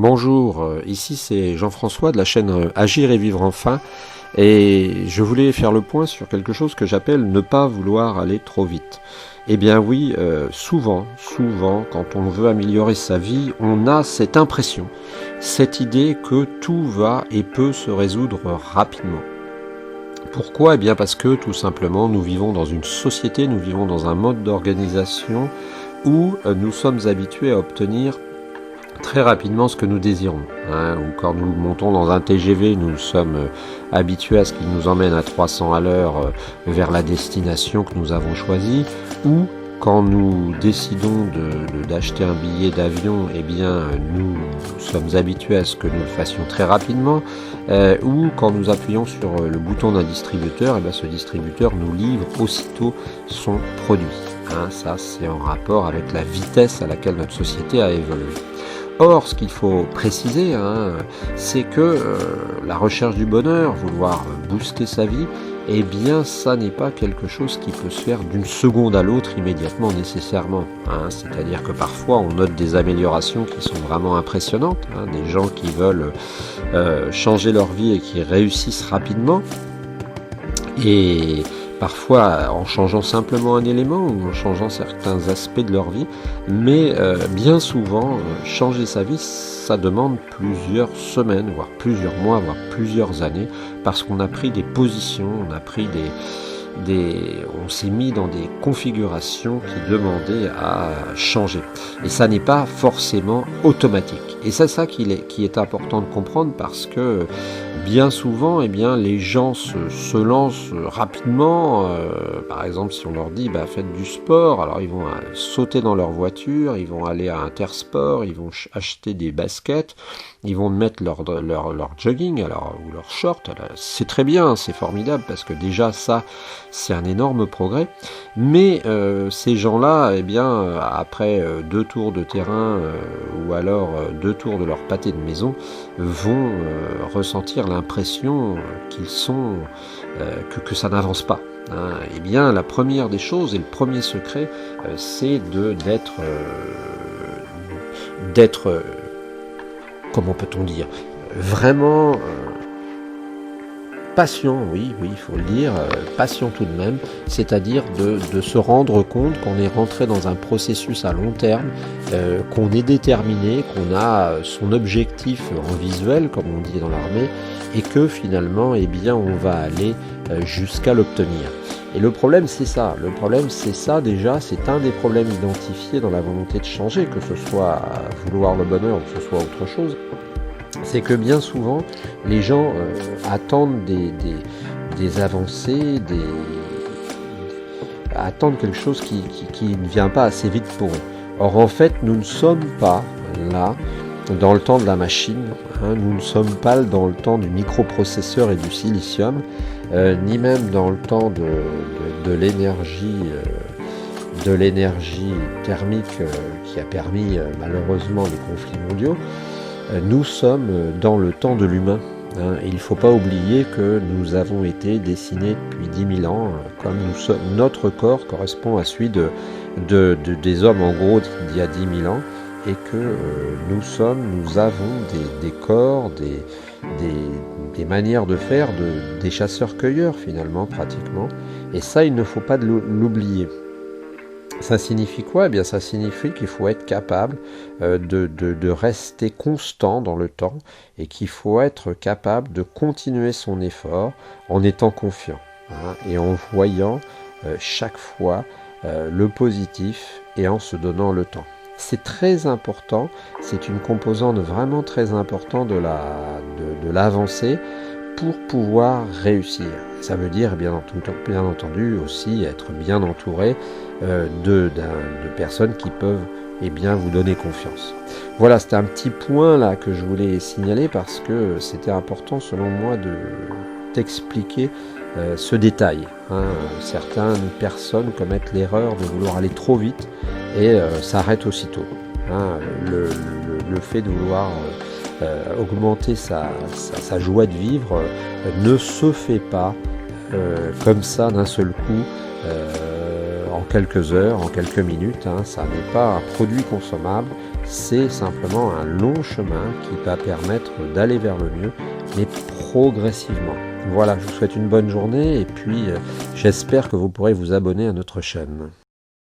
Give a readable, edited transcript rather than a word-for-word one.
Bonjour, ici c'est Jean-François de la chaîne Agir et Vivre Enfin et je voulais faire le point sur quelque chose que j'appelle ne pas vouloir aller trop vite. Eh bien oui, souvent, quand on veut améliorer sa vie, on a cette impression, cette idée que tout va et peut se résoudre rapidement. Pourquoi ? Eh bien parce que tout simplement nous vivons dans une société, nous vivons dans un mode d'organisation où nous sommes habitués à obtenir très rapidement ce que nous désirons. Ou quand nous montons dans un TGV, nous sommes habitués à ce qu'il nous emmène à 300 à l'heure vers la destination que nous avons choisie. Ou quand nous décidons d'acheter un billet d'avion, eh bien nous sommes habitués à ce que nous le fassions très rapidement. Ou quand nous appuyons sur le bouton d'un distributeur, eh bien ce distributeur nous livre aussitôt son produit. Ça c'est en rapport avec la vitesse à laquelle notre société a évolué. Or, ce qu'il faut préciser, c'est que la recherche du bonheur, vouloir booster sa vie, eh bien, ça n'est pas quelque chose qui peut se faire d'une seconde à l'autre immédiatement nécessairement. C'est-à-dire que parfois, on note des améliorations qui sont vraiment impressionnantes, des gens qui veulent changer leur vie et qui réussissent rapidement. Et parfois en changeant simplement un élément ou en changeant certains aspects de leur vie, mais bien souvent, changer sa vie, ça demande plusieurs semaines, voire plusieurs mois, voire plusieurs années, parce qu'on a pris des positions, on a pris on s'est mis dans des configurations qui demandaient à changer. Et ça n'est pas forcément automatique. Et c'est ça qui est important de comprendre parce que bien souvent, eh bien, les gens se lancent rapidement. Par exemple, si on leur dit faites du sport, alors ils vont sauter dans leur voiture, ils vont aller à Intersport, ils vont acheter des baskets, ils vont mettre leur jogging ou leur short. Alors, c'est très bien, c'est formidable parce que déjà ça, c'est un énorme progrès. Mais ces gens-là, eh bien, après 2 tours de terrain ou alors 2 tours de leur pâté de maison, vont ressentir l'impression qu'ils sont que ça n'avance pas. Eh bien, la première des choses et le premier secret, c'est d'être comment peut-on dire, vraiment patient, oui, il faut le dire, patient tout de même, c'est-à-dire de se rendre compte qu'on est rentré dans un processus à long terme, qu'on est déterminé, qu'on a son objectif en visuel, comme on dit dans l'armée, et que finalement, eh bien, on va aller jusqu'à l'obtenir. Et le problème, c'est ça. Déjà, c'est un des problèmes identifiés dans la volonté de changer, que ce soit vouloir le bonheur ou que ce soit autre chose. C'est que bien souvent, les gens attendent des avancées, attendent quelque chose qui ne vient pas assez vite pour eux. Or, en fait, nous ne sommes pas là dans le temps de la machine, nous ne sommes pas dans le temps du microprocesseur et du silicium, ni même dans le temps de l'énergie thermique qui a permis malheureusement des conflits mondiaux. Nous sommes dans le temps de l'humain. Et il ne faut pas oublier que nous avons été dessinés depuis 10 000 ans, comme notre corps correspond à celui des hommes en gros d'il y a 10 000 ans, et que nous avons des corps, des manières de faire des chasseurs-cueilleurs finalement pratiquement, et ça il ne faut pas l'oublier. Ça signifie quoi ? Eh bien, ça signifie qu'il faut être capable de rester constant dans le temps et qu'il faut être capable de continuer son effort en étant confiant et en voyant chaque fois le positif et en se donnant le temps. C'est très important, c'est une composante vraiment très importante de l'avancée pour pouvoir réussir. Ça veut dire bien entendu aussi être bien entouré de personnes qui peuvent vous donner confiance. Voilà, c'était un petit point là que je voulais signaler parce que c'était important selon moi de t'expliquer ce détail. Certaines personnes commettent l'erreur de vouloir aller trop vite et s'arrêtent aussitôt. Le fait de vouloir augmenter sa joie de vivre ne se fait pas comme ça d'un seul coup en quelques heures, en quelques minutes. Ça n'est pas un produit consommable, c'est simplement un long chemin qui va permettre d'aller vers le mieux, mais progressivement. Voilà, je vous souhaite une bonne journée et puis j'espère que vous pourrez vous abonner à notre chaîne.